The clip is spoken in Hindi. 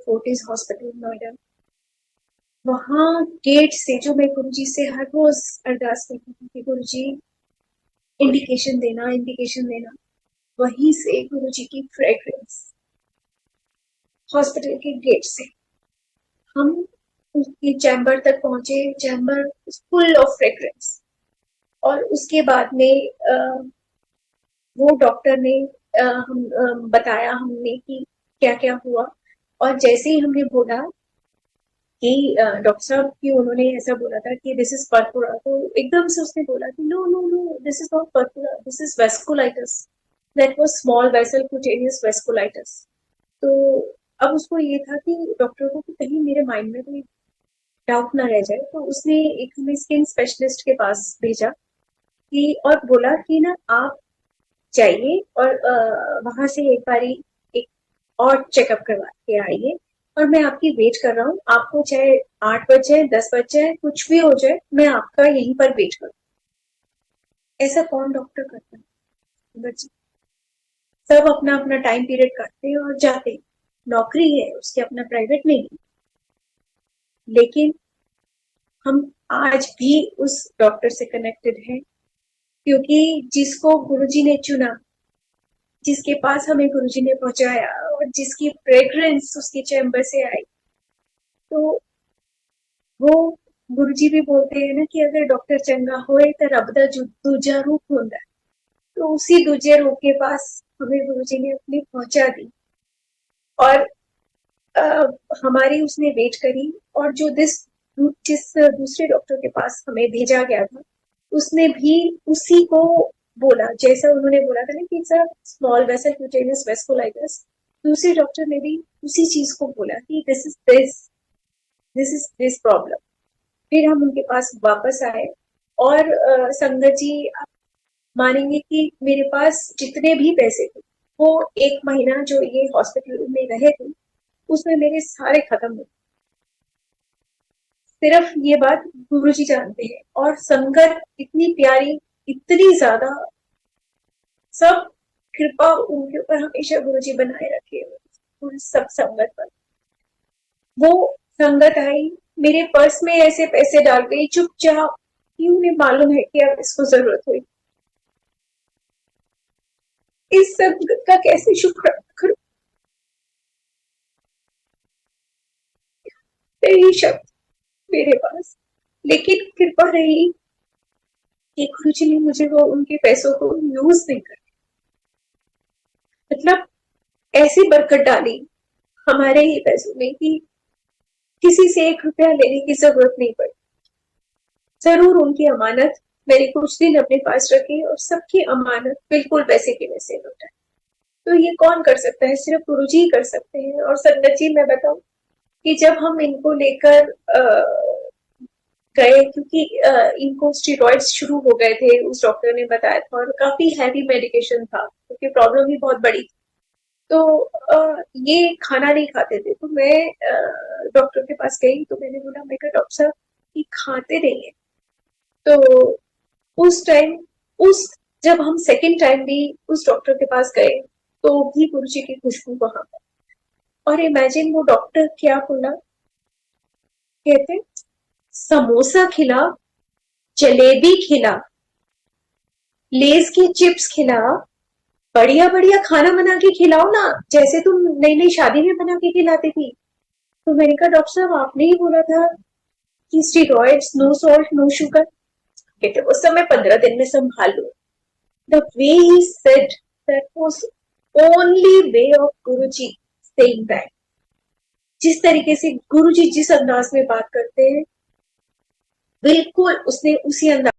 Fortis hospital Noida. वहां गेट से जो मैं गुरुजी से हर रोज अरदास करती थी कि गुरुजी इंडिकेशन देना, वहीं से गुरुजी की फ्रेग्रेंस हॉस्पिटल के गेट से हम उसके चैम्बर तक पहुंचे। Chamber full of fragrance. और उसके बाद में वो डॉक्टर ने बताया हमने कि क्या क्या हुआ। और जैसे ही हमने बोला कि डॉक्टर साहब कि उन्होंने ऐसा बोला था कि दिस इज पर्पुरा, तो एकदम से उसने बोला कि no no no, this is not purpura, this is vasculitis. That was small vessel cutaneous vasculitis. तो अब उसको ये था कि डॉक्टर को कि कहीं मेरे माइंड में कोई डाउट ना रह जाए, तो उसने एक हमें स्किन स्पेशलिस्ट के पास भेजा कि और बोला कि ना आप जाइए और वहां से एक बारी एक और चेकअप करवा के आइए, और मैं आपकी वेट कर रहा हूँ। आपको चाहे 8 बजे 10 बजे कुछ भी हो जाए, मैं आपका यहीं पर वेट करूँ। ऐसा कौन डॉक्टर करता है बच्चे? सब अपना अपना टाइम पीरियड काटते हैं और जाते हैं। नौकरी है उसके, अपना प्राइवेट नहीं है। लेकिन हम आज भी उस डॉक्टर से कनेक्टेड हैं, क्योंकि जिसको गुरुजी ने चुना, जिसके पास हमें गुरुजी ने पहुंचाया, और जिसकी फ्रेग्रेंस उसके चैम्बर से आई, तो वो गुरुजी भी बोलते हैं ना कि अगर डॉक्टर चंगा होए तो रब दा दूजा रूप होता है। तो उसी दूजे रूप के पास हमें गुरुजी ने अपनी पहुंचा दी। और आ, हमारी उसने वेट करी। और जिस दूसरे डॉक्टर के पास हमें भेजा गया था, उसने भी उसी को बोला जैसा उन्होंने बोला था ना कि it's a small vessel cutaneous vasculitis. दूसरे डॉक्टर ने भी उसी चीज को बोला कि दिस प्रॉब्लम। फिर हम उनके पास वापस आए। और संगत जी, आप मानेंगे कि मेरे पास जितने भी पैसे थे, वो 1 महीना जो ये हॉस्पिटल में रहे थे, उसमें मेरे सारे खत्म हो। सिर्फ ये बात गुरुजी जानते हैं। और संगत इतनी प्यारी, इतनी ज्यादा, सब कृपा उनके ऊपर हमेशा गुरुजी बनाए रखे उन सब संगत पर। वो संगत आई, मेरे पर्स में ऐसे पैसे डाल गई चुपचाप कि उन्हें मालूम है कि अब इसको जरूरत हुई। इस सब का कैसे शुक्र करूं? यही शब्द मेरे पास। लेकिन कृपा रही कि गुरुजी ने मुझे वो उनके पैसों को यूज नहीं कर, मतलब ऐसी बरकत डाली हमारे ही पैसों में कि किसी से 1 रुपया लेने की जरूरत नहीं पड़ी। जरूर उनकी अमानत मैंने कुछ दिन अपने पास रखी, और सबकी अमानत बिल्कुल वैसे के वैसे लौटाई। तो ये कौन कर सकता है? सिर्फ गुरुजी ही कर सकते हैं। और संगत जी, मैं बताऊं कि जब हम इनको लेकर गए, क्योंकि इनको स्टीरॉइड्स शुरू हो गए थे, उस डॉक्टर ने बताया था, और काफी हैवी मेडिकेशन था क्योंकि प्रॉब्लम ही बहुत बड़ी थी। तो ये खाना नहीं खाते थे। तो मैं डॉक्टर के पास गई, तो मैंने बोला, मैं कहा डॉक्टर साहब ये खाते नहीं है। तो उस टाइम, उस जब हम सेकंड टाइम भी उस डॉक्टर के पास गए, तो भी गुरुजी की खुशबू वहां पर। और इमेजिन वो डॉक्टर क्या बोला, कहते समोसा खिला, जलेबी खिला, लेस की चिप्स खिला, बढ़िया बढ़िया खाना बना के खिलाओ ना, जैसे तुम नई नई शादी में बना के खिलाती थी। तो मैंने कहा डॉक्टर साहब आपने ही बोला था कि steroids, no salt no sugar. कहते उस समय 15 दिन में संभाल लो। The way he said, that was only way of Guruji saying that. जिस तरीके से गुरुजी जिस अंदाज में बात करते हैं, बिल्कुल उसने उसी अंदाज